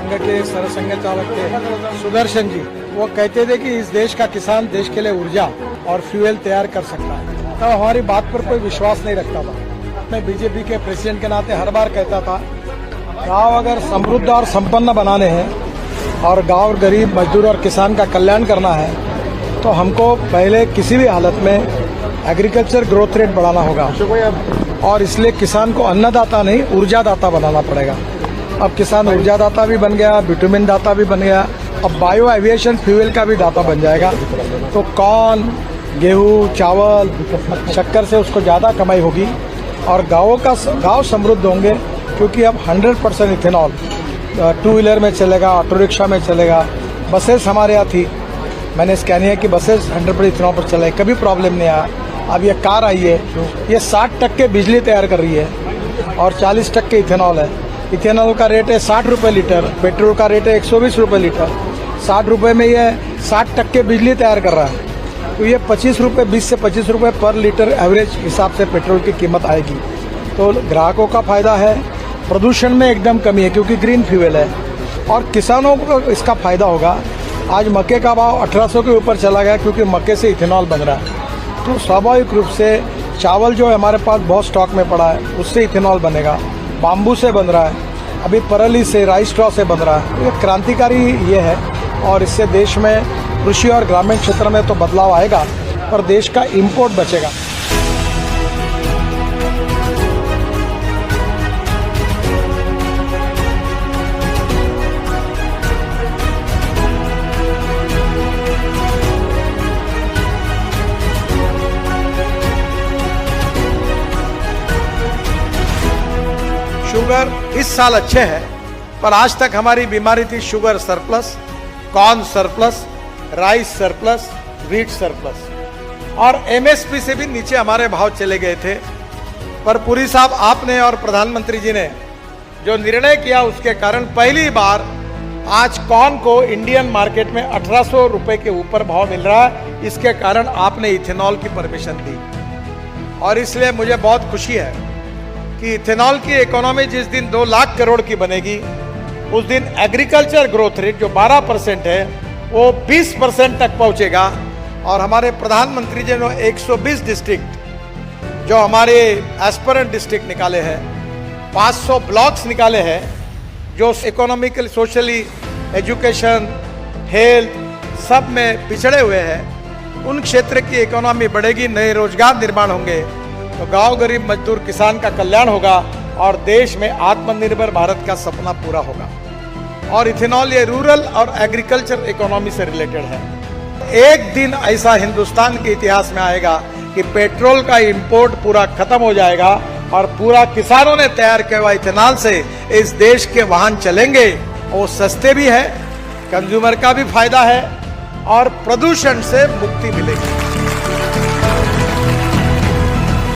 संघ के सरसंघ चालक थे सुदर्शन जी, वो कहते थे कि इस देश का किसान देश के लिए ऊर्जा और फ्यूल तैयार कर सकता है। तो हमारी बात पर कोई विश्वास नहीं रखता था। मैं बीजेपी के प्रेसिडेंट के नाते हर बार कहता था, गांव अगर समृद्ध और संपन्न बनाने हैं और गांव गरीब मजदूर और किसान का कल्याण करना है तो हमको पहले किसी भी हालत में एग्रीकल्चर ग्रोथ रेट बढ़ाना होगा और इसलिए किसान को अन्नदाता नहीं ऊर्जादाता बनाना पड़ेगा। अब किसान ऊर्जादाता भी बन गया, बिटुमिन दाता भी बन गया, अब बायो एविएशन फ्यूल का भी दाता बन जाएगा। तो कॉर्न, गेहूँ, चावल, शक्कर से उसको ज़्यादा कमाई होगी और गांव समृद्ध होंगे, क्योंकि अब 100% इथेनॉल टू व्हीलर में चलेगा, ऑटो रिक्शा में चलेगा। बसेस हमारे यहाँ थी, मैंने स्कैनिया की बसेस 100% इथेनॉल पर चलाई, कभी प्रॉब्लम नहीं आया। अब ये कार आई है, ये 60% बिजली तैयार कर रही है और 40% इथेनॉल है। इथेनॉल का रेट है 60 रुपये लीटर, पेट्रोल का रेट है 120 रुपये लीटर। 60 रुपये में ये 60% बिजली तैयार कर रहा है, तो ये 25 रुपये, 20 से 25 रुपये पर लीटर एवरेज हिसाब से पेट्रोल की कीमत आएगी। तो ग्राहकों का फायदा है, प्रदूषण में एकदम कमी है क्योंकि ग्रीन फ्यूल है और किसानों को इसका फायदा होगा। आज मक्के का भाव 1800 के ऊपर चला गया क्योंकि मक्के से इथेनॉल बन रहा है। तो स्वाभाविक रूप से चावल जो हमारे पास बहुत स्टॉक में पड़ा है उससे इथेनॉल बनेगा, बाम्बू से बन रहा है, अभी परली से, राइस स्ट्रॉ से बन रहा है। ये क्रांतिकारी ये है और इससे देश में कृषि और ग्रामीण क्षेत्र में तो बदलाव आएगा पर देश का इंपोर्ट बचेगा। शुगर इस साल अच्छे हैं, पर आज तक हमारी बीमारी थी sugar surplus, corn surplus, rice surplus, wheat surplus और एमएसपी से भी नीचे हमारे भाव चले गए थे। पर पुरी साहब, आपने और प्रधानमंत्री जी ने जो निर्णय किया उसके कारण पहली बार आज कॉर्न को इंडियन मार्केट में 1800 रुपये के ऊपर भाव मिल रहा है। इसके कारण आपने इथेनॉल की परमिशन दी और इसलिए मुझे बहुत खुशी है कि इथेनॉल की इकोनॉमी जिस दिन 2 लाख करोड़ की बनेगी उस दिन एग्रीकल्चर ग्रोथ रेट जो 12% है वो 20% तक पहुंचेगा। और हमारे प्रधानमंत्री जी ने 120 डिस्ट्रिक्ट जो हमारे एस्पिरेंट डिस्ट्रिक्ट निकाले हैं, 500 ब्लॉक्स निकाले हैं जो इकोनॉमिकल, सोशली, एजुकेशन, हेल्थ सब में पिछड़े हुए हैं। उन क्षेत्र की इकोनॉमी बढ़ेगी, नए रोजगार निर्माण होंगे तो गांव गरीब मजदूर किसान का कल्याण होगा और देश में आत्मनिर्भर भारत का सपना पूरा होगा। और इथेनॉल ये रूरल और एग्रीकल्चर इकोनॉमी से रिलेटेड है। एक दिन ऐसा हिंदुस्तान के इतिहास में आएगा कि पेट्रोल का इंपोर्ट पूरा खत्म हो जाएगा और पूरा किसानों ने तैयार किया हुआ इथेनॉल से इस देश के वाहन चलेंगे। वो सस्ते भी है, कंज्यूमर का भी फायदा है और प्रदूषण से मुक्ति मिलेगी।